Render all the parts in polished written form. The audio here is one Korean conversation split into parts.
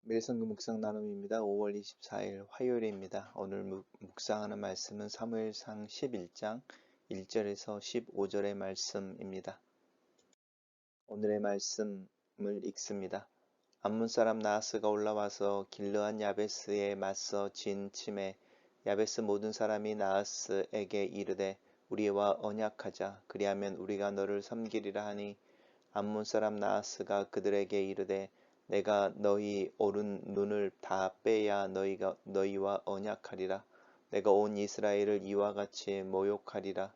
매일성경 묵상 나눔입니다. 5월 24일 화요일입니다. 오늘 묵상하는 말씀은 사무엘상 11장 1절에서 15절의 말씀입니다. 오늘의 말씀을 읽습니다. 암몬 사람 나하스가 올라와서 길르한 야베스에 맞서 진 침에 야베스 모든 사람이 나하스에게 이르되 우리와 언약하자. 그리하면 우리가 너를 섬기리라 하니 암몬 사람 나하스가 그들에게 이르되 내가 너희 오른 눈을 다 빼야 너희와 언약하리라. 내가 온 이스라엘을 이와 같이 모욕하리라.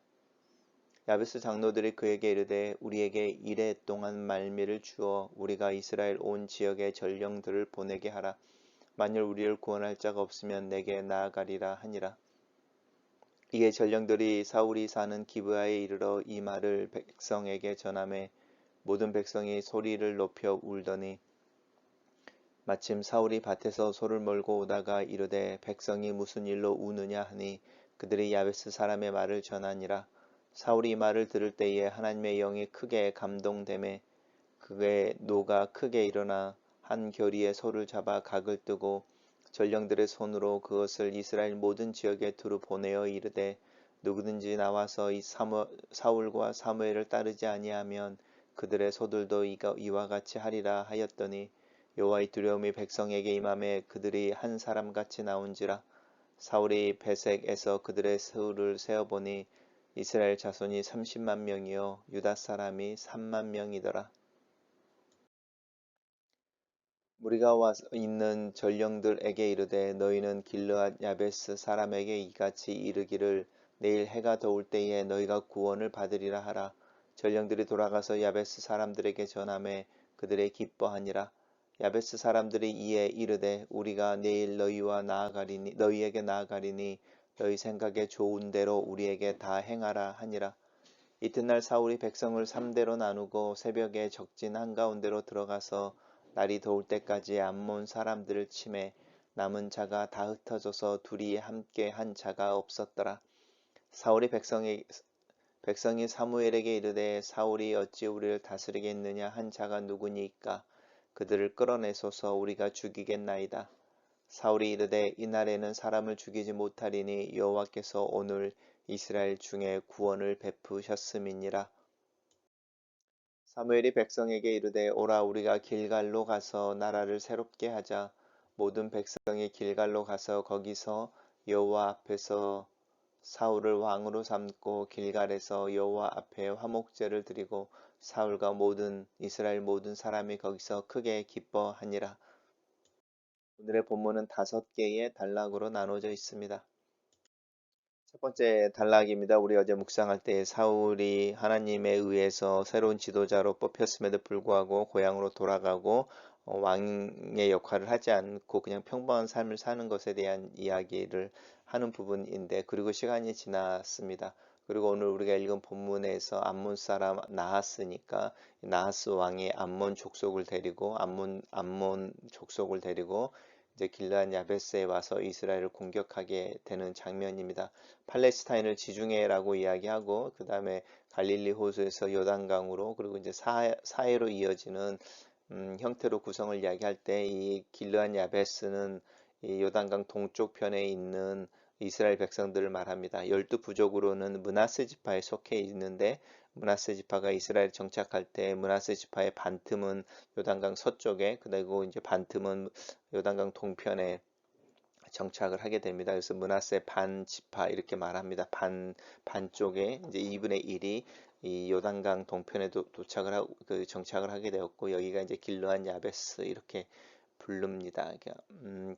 야베스 장로들이 그에게 이르되 우리에게 이레 동안 말미를 주어 우리가 이스라엘 온 지역의 전령들을 보내게 하라. 만일 우리를 구원할 자가 없으면 내게 나아가리라 하니라. 이에 전령들이 사울이 사는 기브아에 이르러 이 말을 백성에게 전하매 모든 백성이 소리를 높여 울더니 마침 사울이 밭에서 소를 몰고 오다가 이르되 백성이 무슨 일로 우느냐 하니 그들이 야베스 사람의 말을 전하니라. 사울이 이 말을 들을 때에 하나님의 영이 크게 감동되매 그의 노가 크게 일어나 한 겨리의 소를 잡아 각을 뜨고 전령들의 손으로 그것을 이스라엘 모든 지역에 두루 보내어 이르되 누구든지 나와서 이 사울과 사무엘을 따르지 아니하면 그들의 소들도 이와 같이 하리라 하였더니 여호와의 두려움이 백성에게 임하매 그들이 한 사람같이 나온지라. 사울이 베색에서 그들의 수를 세어보니 이스라엘 자손이 30만 명이요 유다 사람이 3만 명이더라. 무리가 와 있는 전령들에게 이르되 너희는 길르앗 야베스 사람에게 이같이 이르기를 내일 해가 더울 때에 너희가 구원을 받으리라 하라. 전령들이 돌아가서 야베스 사람들에게 전하매 그들의 기뻐하니라. 야베스 사람들이 이에 이르되 우리가 내일 너희에게 나아가리니 너희 생각에 좋은 대로 우리에게 다 행하라 하니라. 이튿날 사울이 백성을 3대로 나누고 새벽에 적진 한가운데로 들어가서 날이 더울 때까지 암몬 사람들을 치매 남은 자가 다 흩어져서 둘이 함께 한 자가 없었더라. 사울이 백성이 사무엘에게 이르되 사울이 어찌 우리를 다스리겠느냐 한 자가 누구니까 그들을 끌어내소서 우리가 죽이겠나이다. 사울이 이르되 이날에는 사람을 죽이지 못하리니 여호와께서 오늘 이스라엘 중에 구원을 베푸셨음이니라. 사무엘이 백성에게 이르되 오라 우리가 길갈로 가서 나라를 새롭게 하자. 모든 백성이 길갈로 가서 거기서 여호와 앞에서 사울을 왕으로 삼고 길갈에서 여호와 앞에 화목제를 드리고 사울과 이스라엘 모든 사람이 거기서 크게 기뻐하니라. 오늘의 본문은 5개의 단락으로 나눠져 있습니다. 첫 번째 단락입니다. 우리 어제 묵상할 때 사울이 하나님에 의해서 새로운 지도자로 뽑혔음에도 불구하고 고향으로 돌아가고 왕의 역할을 하지 않고 그냥 평범한 삶을 사는 것에 대한 이야기를 하는 부분인데, 그리고 시간이 지났습니다. 그리고 오늘 우리가 읽은 본문에서 암몬 사람 나하스니까 나하스 왕이 암몬 족속을 데리고 이제 길르앗 야베스에 와서 이스라엘을 공격하게 되는 장면입니다. 팔레스타인을 지중해라고 이야기하고 그 다음에 갈릴리 호수에서 요단강으로 그리고 이제 사해로 이어지는 형태로 구성을 이야기할 때 이 길르앗 야베스는 이 요단강 동쪽 편에 있는 이스라엘 백성들을 말합니다. 12부족으로는 므낫세 지파에 속해 있는데 므낫세 지파가 이스라엘 정착할 때 므낫세 지파의 반틈은 요단강 서쪽에, 그리고 이제 반틈은 요단강 동편에 정착을 하게 됩니다. 그래서 므낫세 반 지파 이렇게 말합니다. 반쪽에 이제 2분의 1이 이 요단강 동편에 정착을 하게 되었고, 여기가 이제 길르앗 야베스 이렇게 부릅니다.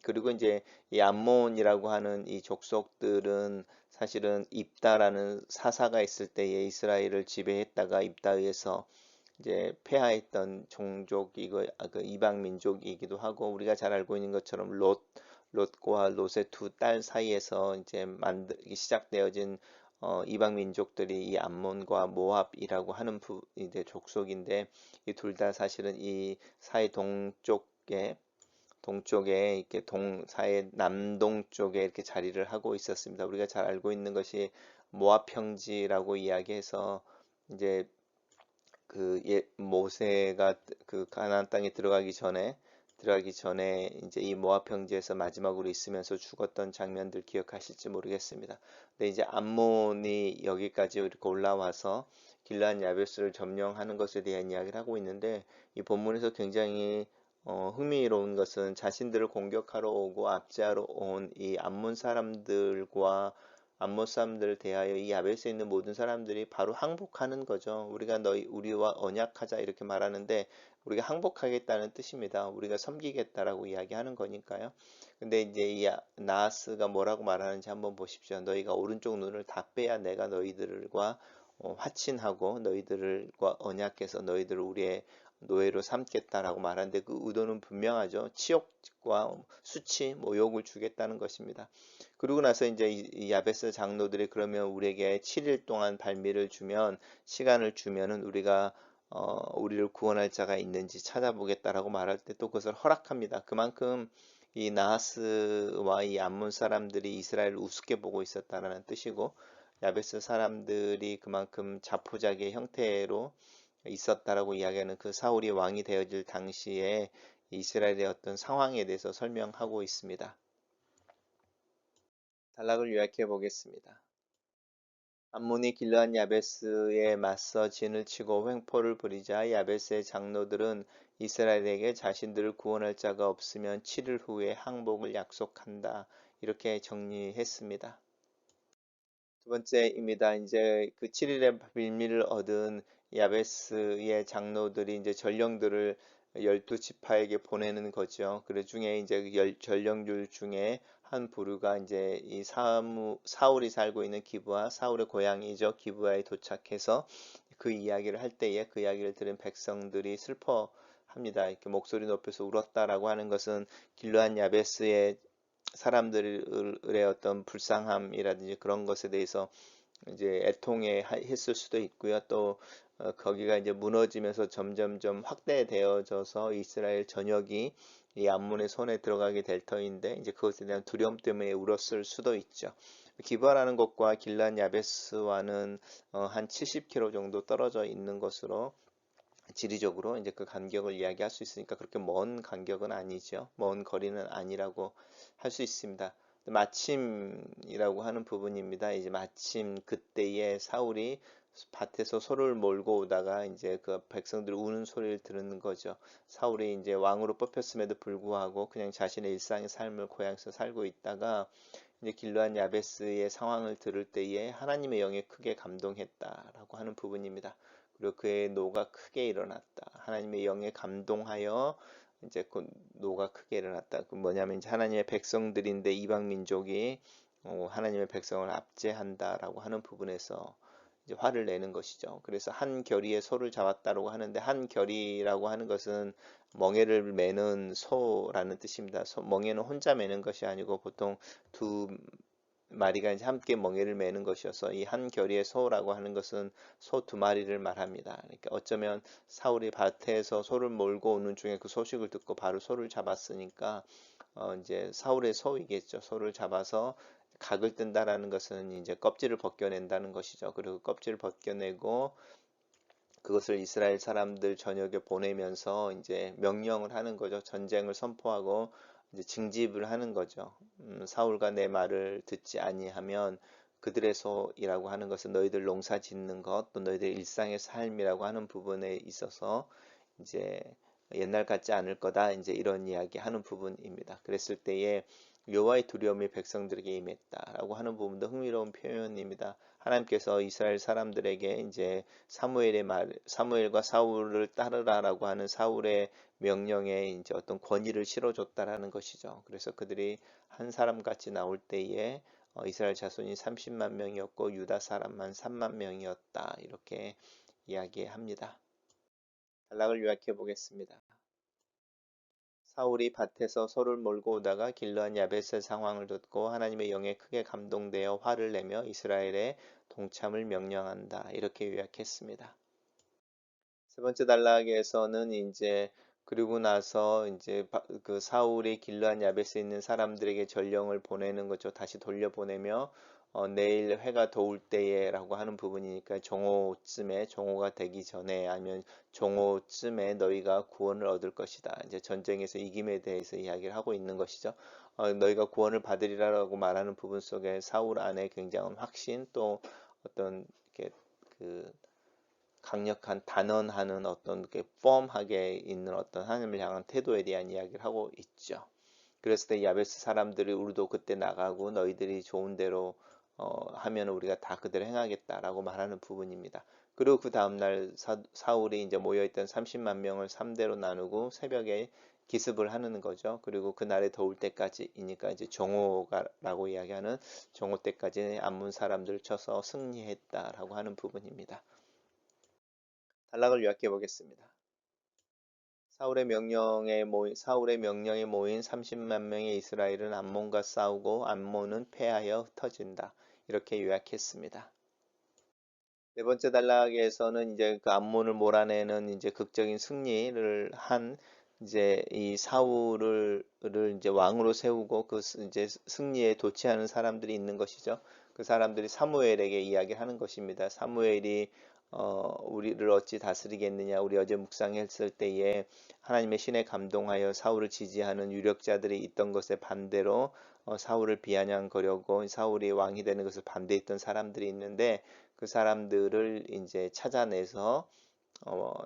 그리고 이제 이 암몬이라고 하는 이 족속들은 사실은 입다라는 사사가 있을 때에 이스라엘을 지배했다가 입다에서 이제 폐하했던 그 이방 민족이기도 하고, 우리가 잘 알고 있는 것처럼 롯과 롯의 두 딸 사이에서 이제 만들기 시작되어진 이방 민족들이 이 암몬과 모압이라고 하는 이제 족속인데, 이 둘 다 사실은 이 사해 동쪽에 이렇게 사해 남동쪽에 이렇게 자리를 하고 있었습니다. 우리가 잘 알고 있는 것이 모압 평지라고 이야기해서 이제 모세가 그 가나안 땅에 들어가기 전에 들어가기 전에 이제 이 모압 평지에서 마지막으로 있으면서 죽었던 장면들 기억하실지 모르겠습니다. 근데 이제 암몬이 여기까지 이렇게 올라와서 길르앗 야베스를 점령하는 것에 대한 이야기를 하고 있는데 이 본문에서 굉장히 흥미로운 것은 자신들을 공격하러 오고 압제하러 온 이 암몬 사람들과 암몬 사람들을 대하여 이 야베스에 있는 모든 사람들이 바로 항복하는 거죠. 우리와 언약하자 이렇게 말하는데 우리가 항복하겠다는 뜻입니다. 우리가 섬기겠다라고 이야기하는 거니까요. 근데 이제 이 나하스가 뭐라고 말하는지 한번 보십시오. 너희가 오른쪽 눈을 다 빼야 내가 너희들과 화친하고 너희들과 언약해서 너희들을 우리의 노예로 삼겠다라고 말하는데 그 의도는 분명하죠. 치욕과 수치, 모욕을 주겠다는 것입니다. 그러고 나서 이제 이 야베스 장로들이 그러면 우리에게 7일 동안 발미를 주면 시간을 주면은 우리를 구원할 자가 있는지 찾아보겠다라고 말할 때 또 그것을 허락합니다. 그만큼 이 나하스와 이 암몬 사람들이 이스라엘을 우습게 보고 있었다라는 뜻이고 야베스 사람들이 그만큼 자포자기의 형태로 있었다라고 이야기하는 그 사울이 왕이 되어질 당시에 이스라엘의 어떤 상황에 대해서 설명하고 있습니다. 단락을 요약해 보겠습니다. 암몬이 길르앗 야베스에 맞서 진을 치고 횡포를 부리자 야베스의 장로들은 이스라엘에게 자신들을 구원할 자가 없으면 7일 후에 항복을 약속한다. 이렇게 정리했습니다. 두 번째입니다. 이제 그 7일의 빌미를 얻은 야베스의 장로들이 이제 전령들을 12지파에게 보내는 거죠. 그 중에 이제 전령들 중에 한 부류가 이제 이 사울이 살고 있는 기브아, 사울의 고향이죠. 기브아에 도착해서 그 이야기를 할 때에 그 이야기를 들은 백성들이 슬퍼합니다. 이렇게 목소리 높여서 울었다라고 하는 것은 길르앗 야베스의 사람들의 어떤 불쌍함이라든지 그런 것에 대해서 이제 애통해 했을 수도 있고요. 또 거기가 이제 무너지면서 점점점 확대되어져서 이스라엘 전역이 이 암몬의 손에 들어가게 될 터인데 이제 그것에 대한 두려움 때문에 울었을 수도 있죠. 기브아라는 곳과 길란 야베스와는 한 70km 정도 떨어져 있는 것으로 지리적으로 이제 그 간격을 이야기할 수 있으니까 그렇게 먼 간격은 아니죠. 먼 거리는 아니라고 할 수 있습니다. 마침이라고 하는 부분입니다. 이제 마침 그때에 사울이 밭에서 소를 몰고 오다가 이제 그 백성들 우는 소리를 들은 거죠. 사울이 이제 왕으로 뽑혔음에도 불구하고 그냥 자신의 일상의 삶을 고향에서 살고 있다가 이제 길르앗 야베스의 상황을 들을 때에 하나님의 영에 크게 감동했다라고 하는 부분입니다. 그리고 그의 노가 크게 일어났다. 하나님의 영에 감동하여 이제 그 노가 크게 일어났다. 그 뭐냐면 이제 하나님의 백성들인데 이방 민족이 하나님의 백성을 압제한다라고 하는 부분에서 이제 화를 내는 것이죠. 그래서 한 결의의 소를 잡았다라고 하는데 한 결의라고 하는 것은 멍에를 매는 소라는 뜻입니다. 멍에는 혼자 매는 것이 아니고 보통 두 마리가 이제 함께 멍에를 매는 것이어서 이 한 결의의 소라고 하는 것은 소 두 마리를 말합니다. 그러니까 어쩌면 사울이 밭에서 소를 몰고 오는 중에 그 소식을 듣고 바로 소를 잡았으니까 이제 사울의 소이겠죠. 소를 잡아서 각을 뜬다라는 것은 이제 껍질을 벗겨낸다는 것이죠. 그리고 껍질을 벗겨내고 그것을 이스라엘 사람들 전역에 보내면서 이제 명령을 하는 거죠. 전쟁을 선포하고 이제 징집을 하는 거죠. 사울과 내 말을 듣지 아니하면 그들의 소이라고 하는 것은 너희들 농사 짓는 것, 또 너희들 일상의 삶이라고 하는 부분에 있어서 이제 옛날 같지 않을 거다. 이제 이런 이야기 하는 부분입니다. 그랬을 때에 여호와의 두려움이 백성들에게 임했다라고 하는 부분도 흥미로운 표현입니다. 하나님께서 이스라엘 사람들에게 이제 사무엘과 사울을 따르라라고 하는 사울의 명령에 이제 어떤 권위를 실어줬다라는 것이죠. 그래서 그들이 한 사람 같이 나올 때에 이스라엘 자손이 30만 명이었고 유다 사람만 3만 명이었다. 이렇게 이야기합니다. 단락을 요약해 보겠습니다. 사울이 밭에서 소를 몰고 오다가 길르앗 야베스의 상황을 듣고 하나님의 영에 크게 감동되어 화를 내며 이스라엘의 동참을 명령한다. 이렇게 요약했습니다. 세 번째 단락에서는 이제 그리고 나서 이제 그 사울이 길르앗 야베스에 있는 사람들에게 전령을 보내는 거죠. 다시 돌려보내며 내일 해가 더울 때에 라고 하는 부분이니까 정오쯤에, 정오가 되기 전에 아니면 정오쯤에 너희가 구원을 얻을 것이다. 이제 전쟁에서 이김에 대해서 이야기를 하고 있는 것이죠. 너희가 구원을 받으리라고 말하는 부분 속에 사울 안에 굉장한 확신, 또 어떤 이렇게 그 강력한 단언하는 어떤 그 펌하게 있는 어떤 하나님을 향한 태도에 대한 이야기를 하고 있죠. 그랬을 때 야베스 사람들이 우리도 그때 나가고 너희들이 좋은 대로 하면 우리가 다 그대로 행하겠다라고 말하는 부분입니다. 그리고 그 다음날 사울이 이제 모여있던 30만 명을 3대로 나누고 새벽에 기습을 하는 거죠. 그리고 그날에 더울 때까지이니까 이제 정오가라고 이야기하는 정오 때까지 암몬 사람들을 쳐서 승리했다라고 하는 부분입니다. 단락을 요약해 보겠습니다. 사울의 명령에 모인 30만 명의 이스라엘은 암몬과 싸우고 암몬은 패하여 흩어진다. 이렇게 요약했습니다. 네 번째 단락에서는 이제 그 암몬을 몰아내는 이제 극적인 승리를 한 이제 이 사울을 이제 왕으로 세우고 그 이제 승리에 도취하는 사람들이 있는 것이죠. 그 사람들이 사무엘에게 이야기하는 것입니다. 사무엘이 우리를 어찌 다스리겠느냐. 우리 어제 묵상했을 때에 하나님의 신에 감동하여 사울을 지지하는 유력자들이 있던 것에 반대로 사울을 비아냥거려고 사울이 왕이 되는 것을 반대했던 사람들이 있는데 그 사람들을 이제 찾아내서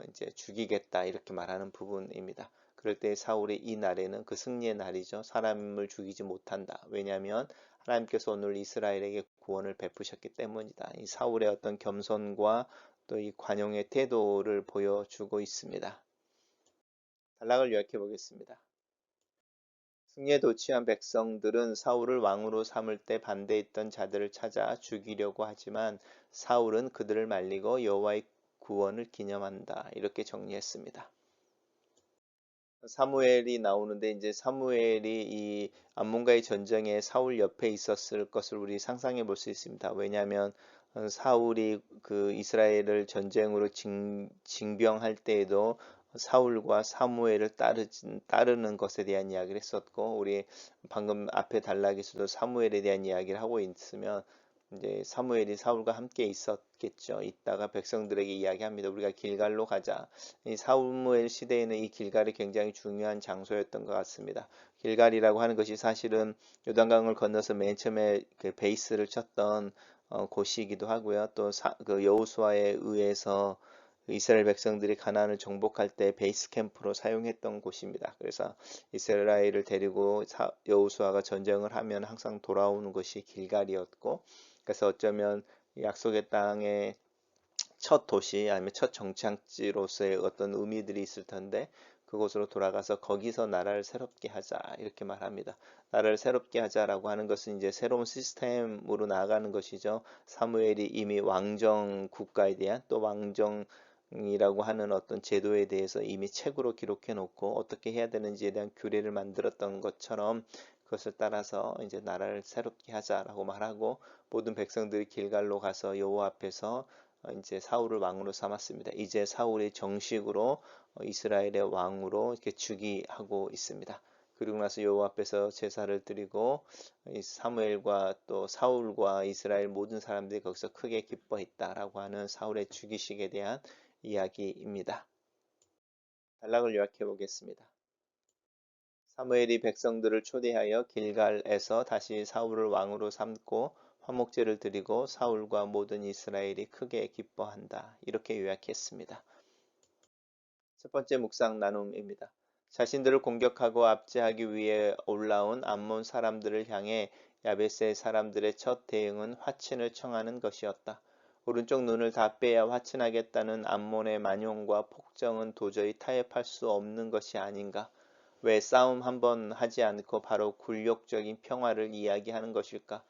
이제 죽이겠다 이렇게 말하는 부분입니다. 그럴 때 사울이 이 날에는 그 승리의 날이죠. 사람을 죽이지 못한다. 왜냐하면 하나님께서 오늘 이스라엘에게 구원을 베푸셨기 때문이다. 이 사울의 어떤 겸손과 또 이 관용의 태도를 보여주고 있습니다. 단락을 요약해 보겠습니다. 승리에 도취한 백성들은 사울을 왕으로 삼을 때 반대했던 자들을 찾아 죽이려고 하지만 사울은 그들을 말리고 여호와의 구원을 기념한다. 이렇게 정리했습니다. 사무엘이 나오는데 이제 사무엘이 이 암몬과의 전쟁에 사울 옆에 있었을 것을 우리 상상해 볼 수 있습니다. 왜냐하면 사울이 그 이스라엘을 전쟁으로 징병할 때에도 사울과 사무엘을 따르는 것에 대한 이야기를 했었고, 우리 방금 앞에 단락에서도 사무엘에 대한 이야기를 하고 있으면 이제 사무엘이 사울과 함께 있었겠죠. 있다가 백성들에게 이야기합니다. 우리가 길갈로 가자. 이 사무엘 시대에는 이 길갈이 굉장히 중요한 장소였던 것 같습니다. 길갈이라고 하는 것이 사실은 요단강을 건너서 맨 처음에 그 베이스를 쳤던 곳이기도 하고요. 또 그 여호수아에 의해서 이스라엘 백성들이 가나안을 정복할 때 베이스 캠프로 사용했던 곳입니다. 그래서 이스라엘을 데리고 여호수아가 전쟁을 하면 항상 돌아오는 곳이 길갈이었고, 그래서 어쩌면 약속의 땅의 첫 도시 아니면 첫 정착지로서의 어떤 의미들이 있을 텐데 그곳으로 돌아가서 거기서 나라를 새롭게 하자 이렇게 말합니다. 나라를 새롭게 하자라고 하는 것은 이제 새로운 시스템으로 나아가는 것이죠. 사무엘이 이미 왕정 국가에 대한 또 왕정이라고 하는 어떤 제도에 대해서 이미 책으로 기록해 놓고 어떻게 해야 되는지에 대한 규례를 만들었던 것처럼 그것을 따라서 이제 나라를 새롭게 하자라고 말하고 모든 백성들이 길갈로 가서 여호와 앞에서 이제 사울을 왕으로 삼았습니다. 이제 사울이 정식으로 이스라엘의 왕으로 이렇게 즉위하고 있습니다. 그리고 나서 여호와 앞에서 제사를 드리고 이 사무엘과 또 사울과 이스라엘 모든 사람들이 거기서 크게 기뻐했다라고 하는 사울의 즉위식에 대한 이야기입니다. 단락을 요약해 보겠습니다. 사무엘이 백성들을 초대하여 길갈에서 다시 사울을 왕으로 삼고 화목제를 드리고 사울과 모든 이스라엘이 크게 기뻐한다. 이렇게 요약했습니다. 첫 번째 묵상 나눔입니다. 자신들을 공격하고 압제하기 위해 올라온 암몬 사람들을 향해 야베스 사람들의 첫 대응은 화친을 청하는 것이었다. 오른쪽 눈을 다 빼야 화친하겠다는 암몬의 만용과 폭정은 도저히 타협할 수 없는 것이 아닌가. 왜 싸움 한번 하지 않고 바로 굴욕적인 평화를 이야기하는 것일까?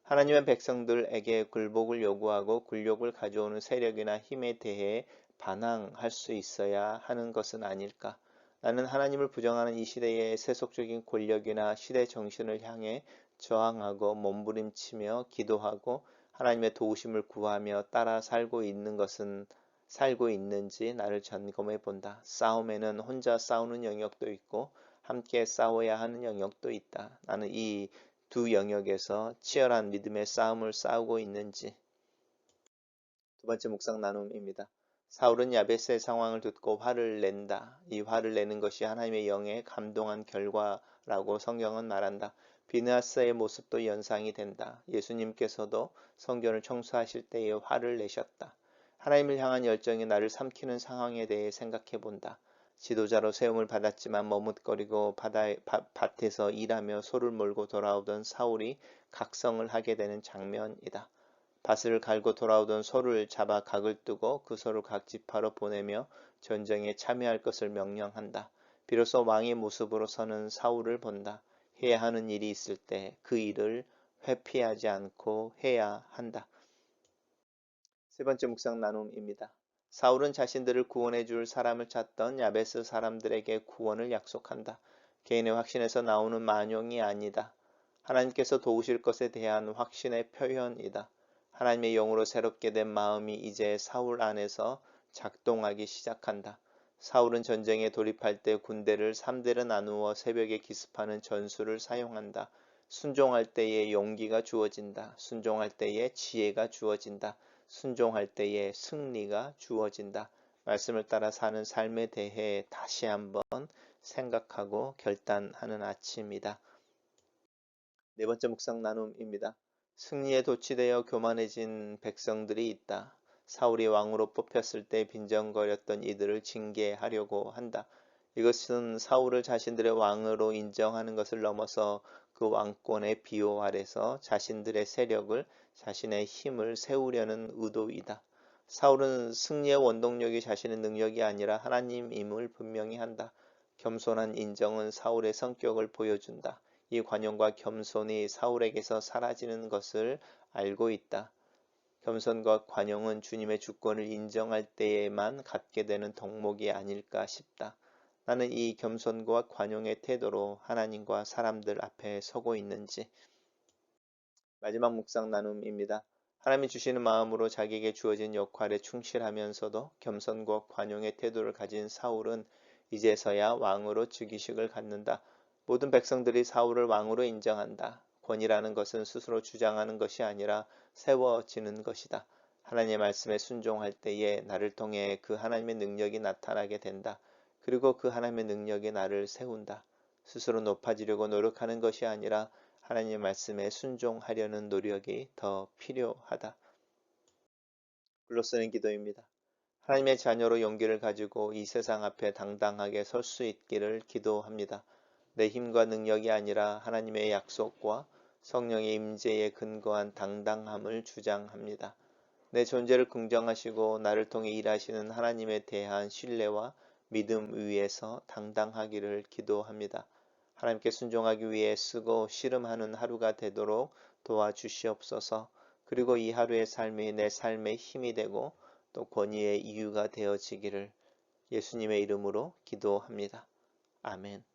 하나님의 백성들에게 굴복을 요구하고 굴욕을 가져오는 세력이나 힘에 대해 반항할 수 있어야 하는 것은 아닐까? 나는 하나님을 부정하는 이 시대의 세속적인 권력이나 시대 정신을 향해 저항하고 몸부림치며 기도하고 하나님의 도우심을 구하며 따라 살고 있는지 나를 점검해 본다. 싸움에는 혼자 싸우는 영역도 있고 함께 싸워야 하는 영역도 있다. 나는 이 두 영역에서 치열한 믿음의 싸움을 싸우고 있는지. 두 번째 묵상 나눔입니다. 사울은 야베스의 상황을 듣고 화를 낸다. 이 화를 내는 것이 하나님의 영에 감동한 결과라고 성경은 말한다. 비느하스의 모습도 연상이 된다. 예수님께서도 성전을 청소하실 때에 화를 내셨다. 하나님을 향한 열정이 나를 삼키는 상황에 대해 생각해 본다. 지도자로 세움을 받았지만 머뭇거리고 밭에서 일하며 소를 몰고 돌아오던 사울이 각성을 하게 되는 장면이다. 밭을 갈고 돌아오던 소를 잡아 각을 뜨고 그 소를 각 지파로 보내며 전쟁에 참여할 것을 명령한다. 비로소 왕의 모습으로 서는 사울을 본다. 해야 하는 일이 있을 때 그 일을 회피하지 않고 해야 한다. 세 번째 묵상 나눔입니다. 사울은 자신들을 구원해 줄 사람을 찾던 야베스 사람들에게 구원을 약속한다. 개인의 확신에서 나오는 만용이 아니다. 하나님께서 도우실 것에 대한 확신의 표현이다. 하나님의 영으로 새롭게 된 마음이 이제 사울 안에서 작동하기 시작한다. 사울은 전쟁에 돌입할 때 군대를 3대로 나누어 새벽에 기습하는 전술을 사용한다. 순종할 때에 용기가 주어진다. 순종할 때에 지혜가 주어진다. 순종할 때에 승리가 주어진다. 말씀을 따라 사는 삶에 대해 다시 한번 생각하고 결단하는 아침이다. 네 번째 묵상 나눔입니다. 승리에 도취되어 교만해진 백성들이 있다. 사울이 왕으로 뽑혔을 때 빈정거렸던 이들을 징계하려고 한다. 이것은 사울을 자신들의 왕으로 인정하는 것을 넘어서 그 왕권의 비호 아래서 자신들의 세력을, 자신의 힘을 세우려는 의도이다. 사울은 승리의 원동력이 자신의 능력이 아니라 하나님임을 분명히 한다. 겸손한 인정은 사울의 성격을 보여준다. 이 관용과 겸손이 사울에게서 사라지는 것을 알고 있다. 겸손과 관용은 주님의 주권을 인정할 때에만 갖게 되는 덕목이 아닐까 싶다. 나는 이 겸손과 관용의 태도로 하나님과 사람들 앞에 서고 있는지. 마지막 묵상 나눔입니다. 하나님이 주시는 마음으로 자기에게 주어진 역할에 충실하면서도 겸손과 관용의 태도를 가진 사울은 이제서야 왕으로 즉위식을 갖는다. 모든 백성들이 사울을 왕으로 인정한다. 권위라는 것은 스스로 주장하는 것이 아니라 세워지는 것이다. 하나님의 말씀에 순종할 때에 나를 통해 그 하나님의 능력이 나타나게 된다. 그리고 그 하나님의 능력이 나를 세운다. 스스로 높아지려고 노력하는 것이 아니라 하나님의 말씀에 순종하려는 노력이 더 필요하다. 글로 쓰는 기도입니다. 하나님의 자녀로 용기를 가지고 이 세상 앞에 당당하게 설 수 있기를 기도합니다. 내 힘과 능력이 아니라 하나님의 약속과 성령의 임재에 근거한 당당함을 주장합니다. 내 존재를 긍정하시고 나를 통해 일하시는 하나님에 대한 신뢰와 믿음 위에서 당당하기를 기도합니다. 하나님께 순종하기 위해 쓰고 씨름하는 하루가 되도록 도와주시옵소서. 그리고 이 하루의 삶이 내 삶의 힘이 되고 또 권위의 이유가 되어지기를 예수님의 이름으로 기도합니다. 아멘.